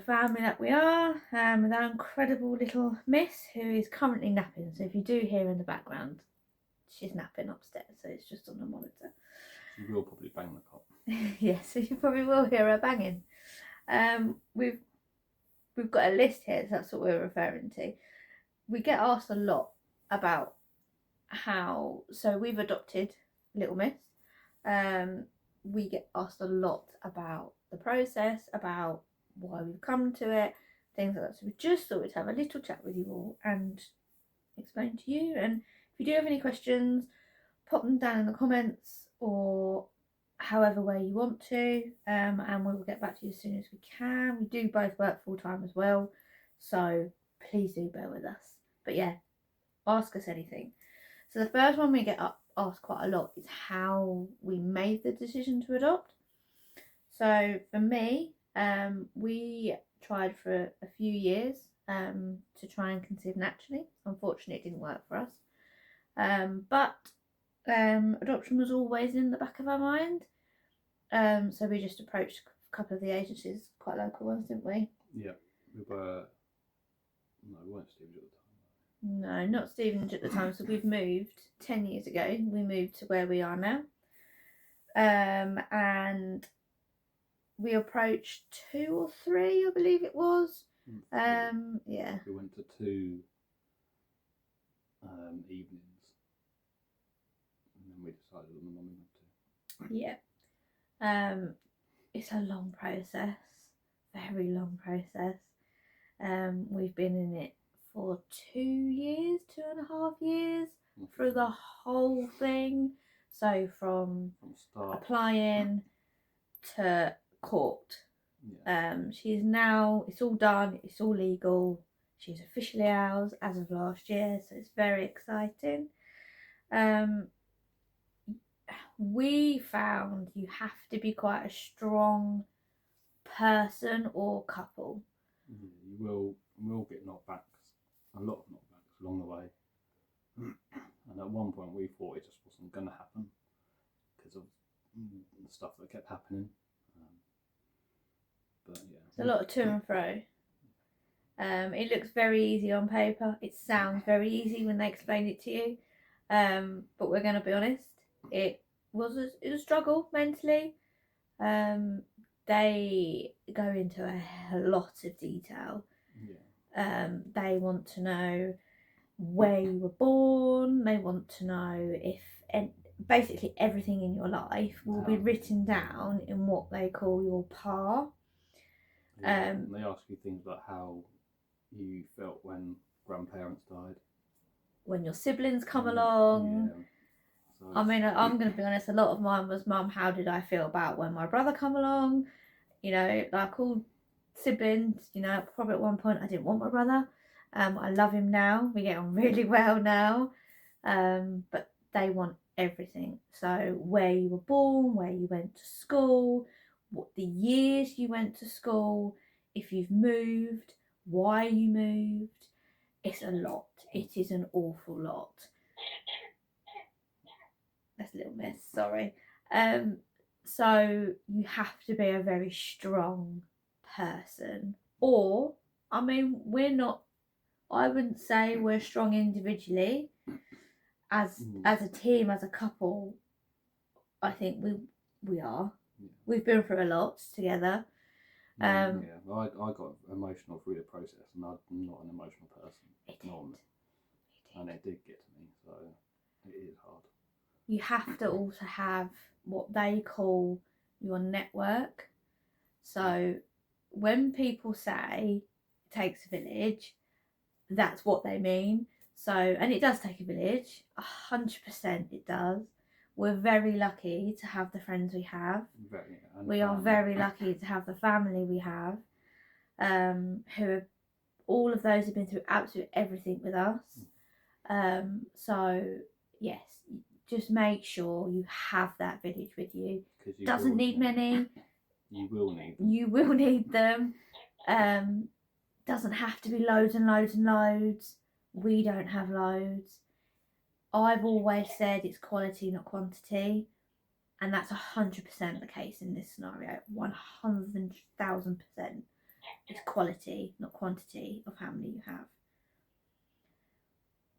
family that we are, with our incredible little miss who is currently napping. So if you do hear in the background, she's napping upstairs, so it's just on the monitor. She will probably bang the cot. Yes, so you probably will hear her banging. We've got a list here, so that's what we're referring to. We get asked a lot about so we've adopted Little Miss. We get asked a lot about the process, about why we've come to it, things like that. So we just thought we'd have a little chat with you all and explain to you. And if you do have any questions, pop them down in the comments or however way you want to, and we will get back to you as soon as we can. We do both work full time as well, so please do bear with us. But yeah, ask us anything. So the first one we get asked quite a lot is how we made the decision to adopt. So for me, we tried for a few years to try and conceive naturally. Unfortunately, it didn't work for us. But adoption was always in the back of our mind. So we just approached a couple of the agencies, quite local ones, didn't we? Yeah, we weren't Stevenage at the time. No, not Stevenage at the time. So we've moved 10 years ago. We moved to where we are now. And we approached 2 or 3, I believe it was. Yeah. We went to 2 evenings, and then we decided on the one we went to. Yeah. It's a long process, very long process. We've been in it for 2 years, 2.5 years, through the whole thing. So from applying to court. Yeah. She's now, it's all done, it's all legal. She's officially ours as of last year, so it's very exciting. We found you have to be quite a strong person or couple. Yeah, you will get knockbacks, a lot of knockbacks along the way. And at one point we thought it just wasn't going to happen because of the stuff that kept happening. But yeah, it's a lot of to and fro. It looks very easy on paper. It sounds very easy when they explain it to you. But we're going to be honest, it was a struggle mentally. They go into a lot of detail. Yeah. They want to know where you were born. They want to know and basically everything in your life will be written down in what they call your PAR. Yeah, they ask you things like how you felt when grandparents died, when your siblings come along. Yeah. So I mean, I'm going to be honest, a lot of mine was, Mum, how did I feel about when my brother come along? You know, like all siblings, you know, probably at one point I didn't want my brother. I love him now. We get on really well now. But they want everything. So where you were born, where you went to school, what the years you went to school, if you've moved, why you moved. It's a lot. It is an awful lot. That's a Little Miss, sorry. So you have to be a very strong person. Or, I mean, I wouldn't say we're strong individually. As a team, as a couple, I think we are. Yeah. We've been through a lot together. I got emotional through the process, and I'm not an emotional person. And it did get to me, so it is hard. You have to also have what they call your network. So when people say it takes a village, that's what they mean. So, and it does take a village, 100% it does. We're very lucky to have the friends we have. We are very lucky to have the family we have, all of those have been through absolutely everything with us. So yes, just make sure you have that village with you. Doesn't need many. You will need them. You will need them. Doesn't have to be loads and loads and loads. We don't have loads. I've always said it's quality, not quantity. And that's 100% the case in this scenario. 100,000%. It's quality, not quantity, of how many you have.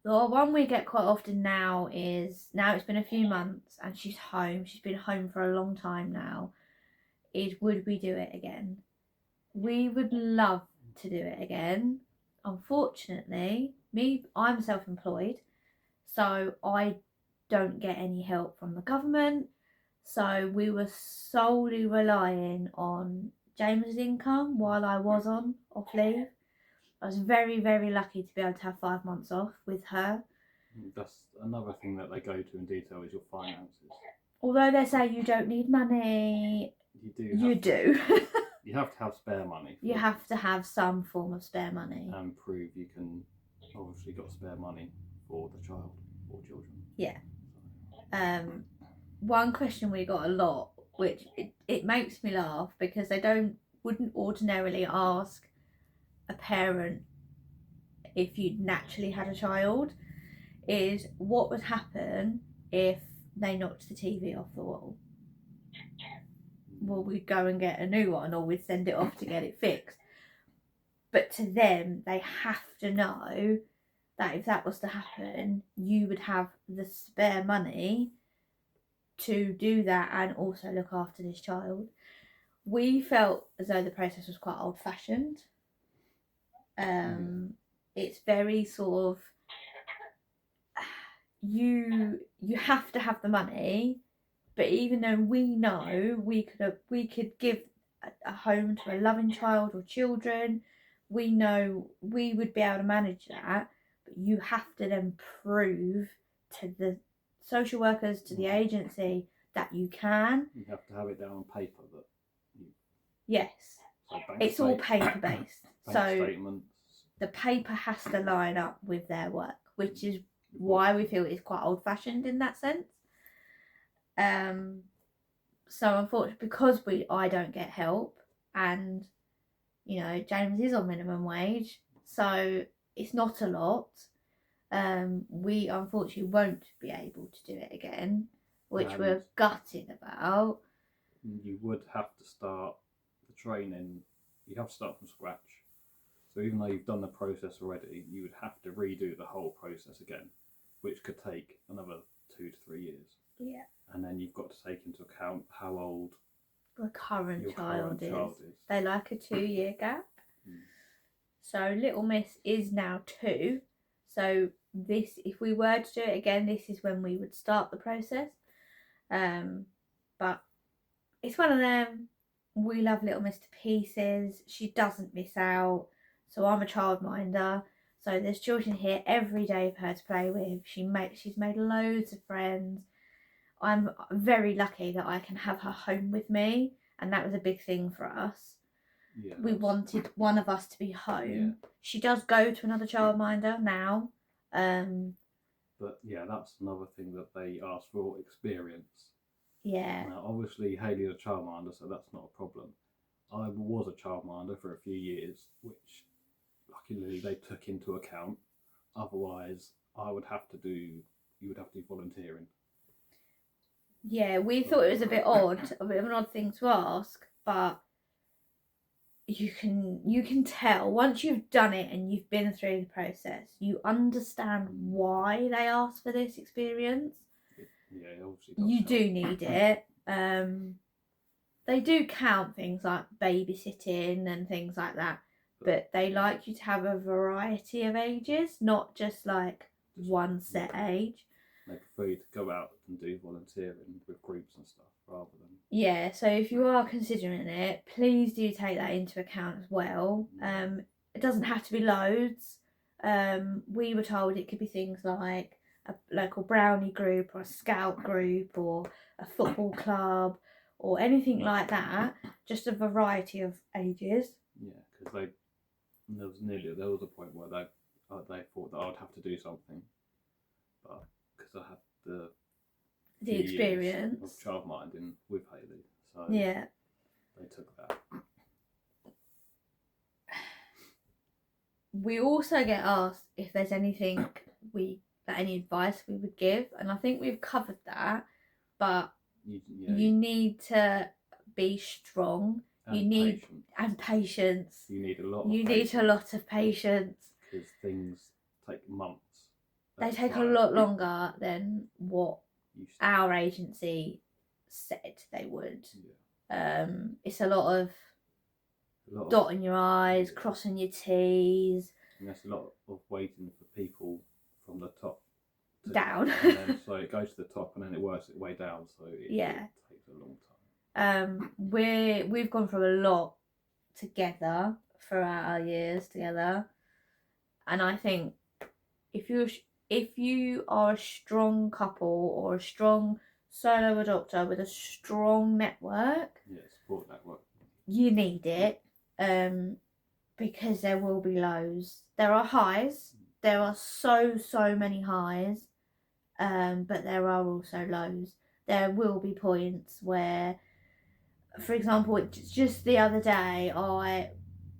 The one we get quite often now is, now it's been a few months and she's home. She's been home for a long time now. Is, would we do it again? We would love to do it again. Unfortunately, I'm self-employed, so I don't get any help from the government. So we were solely relying on James's income while I was on off leave. I was very, very lucky to be able to have 5 months off with her. That's another thing that they go to in detail is your finances. Although they say you don't need money, You do. you do. You have to have spare money. You have to have some form of spare money. And prove you can obviously got spare money for the child or children. Yeah. One question we got a lot, which it makes me laugh because they wouldn't ordinarily ask a parent if you'd naturally had a child, is what would happen if they knocked the TV off the wall? Well, we'd go and get a new one, or we'd send it off to get it fixed. But to them, they have to know that if that was to happen, you would have the spare money to do that and also look after this child. We felt as though the process was quite old-fashioned. It's very sort of, you have to have the money, but even though we know we could give a home to a loving child or children, we know we would be able to manage that, but you have to then prove to the social workers, to the agency, that you can. You have to have it down on paper that you... Yes. So it's all paper based. So statements. The paper has to line up with their work, which is why we feel it's quite old fashioned in that sense. So unfortunately, because I don't get help, and you know James is on minimum wage, so it's not a lot. We unfortunately won't be able to do it again, which we're gutted about. You would have to start the training. You have to start from scratch. So even though you've done the process already, you would have to redo the whole process again, which could take another 2 to 3 years. Yeah. And then you've got to take into account how old the current your child child is. is. They like a 2-year gap. So little miss is now 2. So this, if we were to do it again, this is when we would start the process. But it's one of them. We love little miss to pieces. She doesn't miss out. So I'm a childminder. So there's children here every day for her to play with. She's made loads of friends. I'm very lucky that I can have her home with me, and that was a big thing for us. Yeah, we wanted one of us to be home. Yeah. She does go to another childminder now. But yeah, that's another thing that they ask for, experience. Yeah. Now, obviously, Hayley's a childminder, so that's not a problem. I was a childminder for a few years, which luckily they took into account. Otherwise, you would have to do volunteering. Yeah, we thought it was a bit odd, a bit of an odd thing to ask, but you can tell once you've done it and you've been through the process, you understand why they ask for this experience. Yeah, it obviously does you help. do need it. They do count things like babysitting and things like that, but they like you to have a variety of ages, not just like one set age. They prefer you to go out and do volunteering with groups and stuff rather than... Yeah, so if you are considering it, please do take that into account as well. It doesn't have to be loads. We were told it could be things like a local brownie group or a scout group or a football club or anything like that. Just a variety of ages. Yeah, because there was a point where they thought that I would have to do something, but because I had the experience of childminding with Hayley, so yeah, they took that. We also get asked if there's anything any advice we would give, and I think we've covered that, but you need to be strong You need patience. and patience. You need a lot. You need a lot of patience. Because things take months. They take a lot longer than what our agency said they would. Yeah. It's a lot of dotting your I's, crossing your T's. And there's a lot of waiting for people from the top down. And then so it goes to the top and then it works its way down. So it takes a long time. We've gone through a lot together throughout our years together, and I think if you are a strong couple or a strong solo adopter with a strong network, support network, you need it, because there will be lows. There are highs. There are so many highs, but there are also lows. There will be points where, for example, just the other day,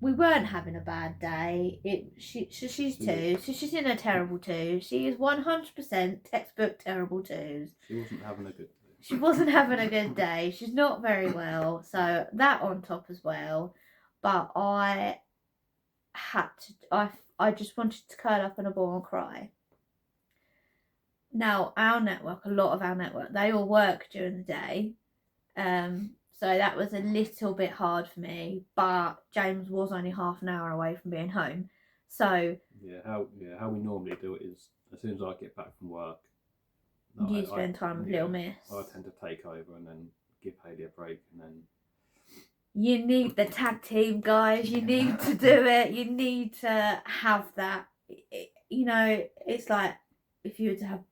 we weren't having a bad day. She's 2, so she's in a terrible 2. She is 100% textbook terrible 2s. She wasn't having a good day. She wasn't having a good day. She's not very well, so that on top as well. But I just wanted to curl up in a ball and cry. Now, a lot of our network, they all work during the day. So that was a little bit hard for me, but James was only half an hour away from being home. So how we normally do it is as soon as I get back from work, you spend time with Little Miss. I tend to take over and then give Hayley a break, and then you need the tag team, guys. You need to do it. You need to have that. It's like if you were to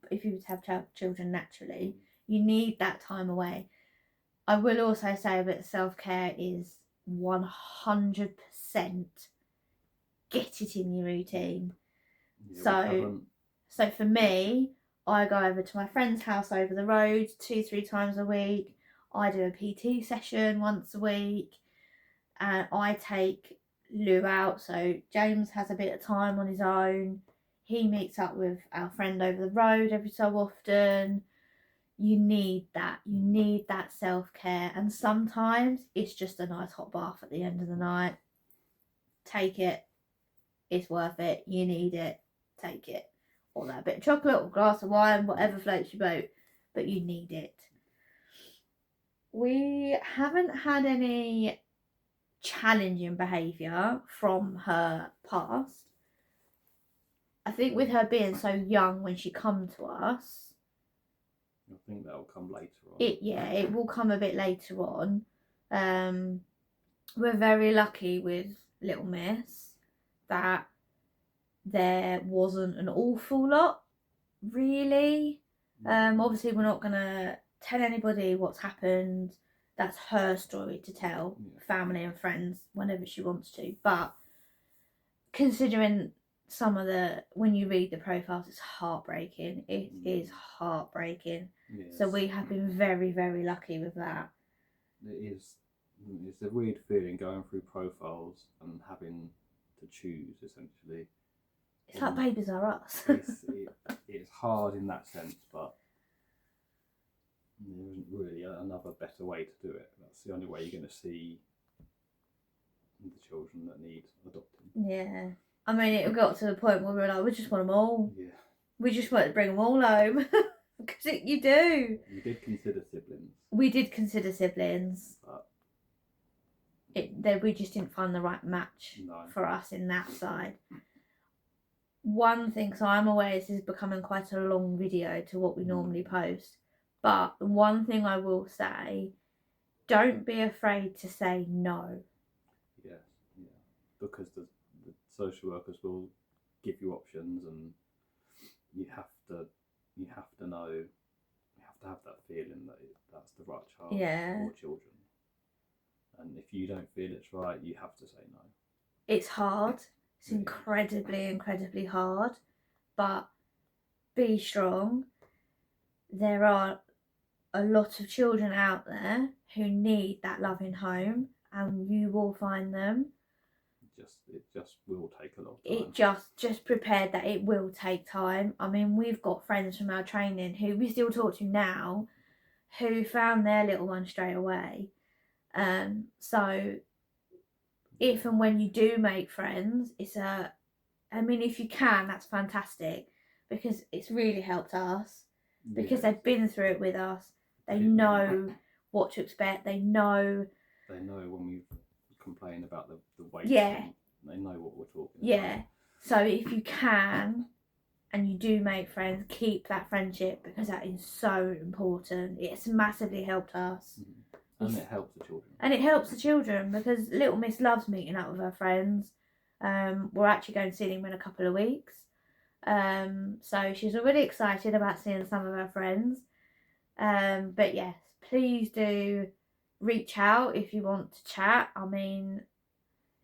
have children naturally, you need that time away. I will also say that self-care is 100% get it in your routine. So for me, I go over to my friend's house over the road 2-3 times a week. I do a PT session once a week, and I take Lou out. So James has a bit of time on his own. He meets up with our friend over the road every so often. You need that. You need that self-care. And sometimes it's just a nice hot bath at the end of the night. Take it. It's worth it. You need it. Take it. Or that bit of chocolate or glass of wine, whatever floats your boat. But you need it. We haven't had any challenging behaviour from her past. I think with her being so young when she come to us, I think that'll come later on. It will come a bit later on. We're very lucky with Little Miss that there wasn't an awful lot, really. Obviously we're not gonna tell anybody what's happened. That's her story to tell, family and friends, whenever she wants to. But considering when you read the profiles, it's heartbreaking. It is heartbreaking. Yes. So we have been very, very lucky with that. It's a weird feeling going through profiles and having to choose, essentially. It's like Babies R Us. It's hard in that sense, but there isn't really another better way to do it. That's the only way you're going to see the children that need adopting. Yeah. I mean, it got to the point where we were like, we just want them all. Yeah. We just want to bring them all home. Because you do. You did consider siblings. We did consider siblings. But we just didn't find the right match for us in that side. One thing, so I'm aware this is becoming quite a long video to what we normally post. But one thing I will say, don't be afraid to say no. Yes, yeah. Because the social workers will give you options, and you have to know, you have to have that feeling that that's the right child or children. And if you don't feel it's right, you have to say no. It's hard. It's incredibly hard, but be strong. There are a lot of children out there who need that loving home, and you will find them. It just will take a lot of time. Just prepared that it will take time. I mean, we've got friends from our training who we still talk to now, who found their little one straight away. So if and when you do make friends, I mean, if you can, that's fantastic, because it's really helped us, because Yeah. they've been through it with us. They Yeah. know what to expect. They know when we complain about the weight. Yeah. They know what we're talking Yeah. about. So if you can, and you do make friends, keep that friendship, because that is so important. It's massively helped us. And it helps the children. And it helps the children, because little Miss loves meeting up with her friends. We're actually going to see them in a couple of weeks. So she's already excited about seeing some of her friends. But yes, please do reach out if you want to chat. I mean,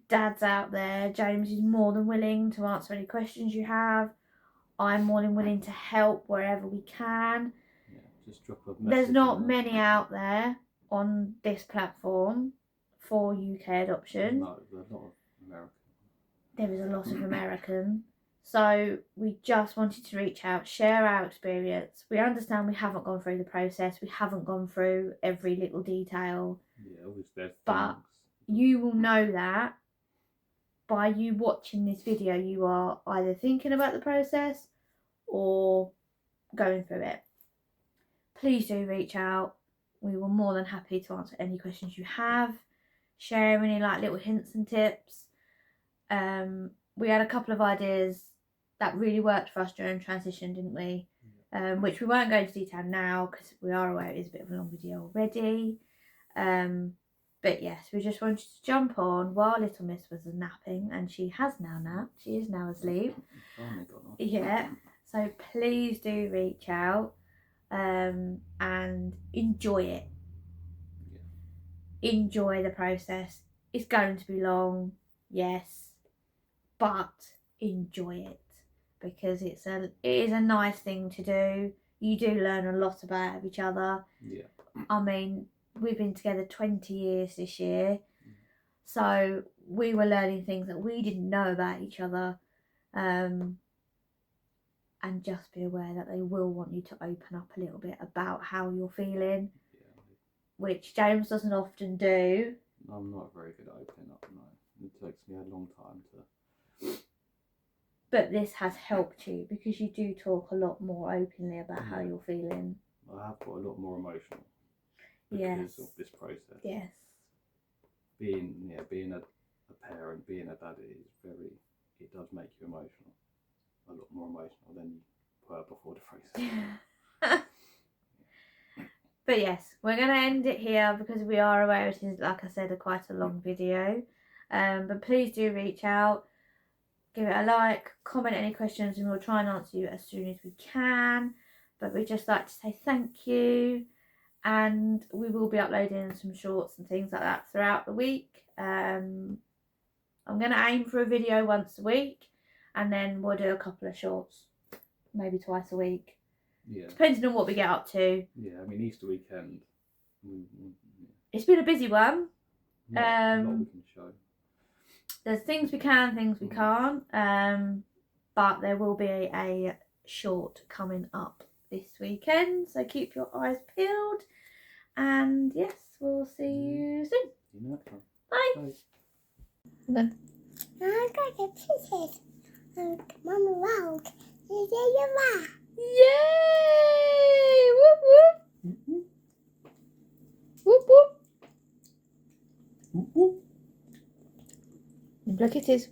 Dad's out there. James is more than willing to answer any questions you have. I'm more than willing to help wherever we can. Yeah, just drop a message. There's not many out there on this platform for UK adoption. No, there's a lot of American. There is a lot of American. So we just wanted to reach out, share our experience. We understand we haven't gone through the process. We haven't gone through every little detail. Yeah, obviously there's But things. you will know that by you watching this video, you are either thinking about the process or going through it. Please do reach out. We were more than happy to answer any questions you have, share any like little hints and tips. We had a couple of ideas that really worked for us during transition, didn't we? Which we won't go into detail now, because we are aware it is a bit of a long video already. But yes, we just wanted to jump on while little Miss was napping, and she has now napped. She is now asleep. Yeah. So please do reach out and enjoy it. Yeah. Enjoy the process. It's going to be long, yes, but enjoy it, because it is a nice thing to do. You do learn a lot about each other. Yeah. I mean, we've been together 20 years this year, so we were learning things that we didn't know about each other. And just be aware that they will want you to open up a little bit about how you're feeling, which James doesn't often do. I'm not very good at opening up, no. It takes me a long time to. But this has helped you, because you do talk a lot more openly about how you're feeling. I have got a lot more emotional because of this process. Yes. Being a parent, being a daddy it does make you emotional. A lot more emotional than you were before the process. But yes, we're going to end it here, because we are aware it is, like I said, quite a long video. But please do reach out, give it a like, comment any questions, and we'll try and answer you as soon as we can. But we'd just like to say thank you, and we will be uploading some shorts and things like that throughout the week. I'm going to aim for a video once a week, and then we'll do a couple of shorts, maybe twice a week. Yeah. Depending on what we get up to. Yeah, I mean, Easter weekend. It's been a busy one. Not a lot we can show. There's things we can, things we can't. But there will be a short coming up this weekend, so keep your eyes peeled. And yes, we'll see you soon. See you next time. Bye. Bye. Then. I got the pieces. Mama Rogue. Yay! Whoop whoop. Whoop whoop. Whoop, whoop. Look, it is.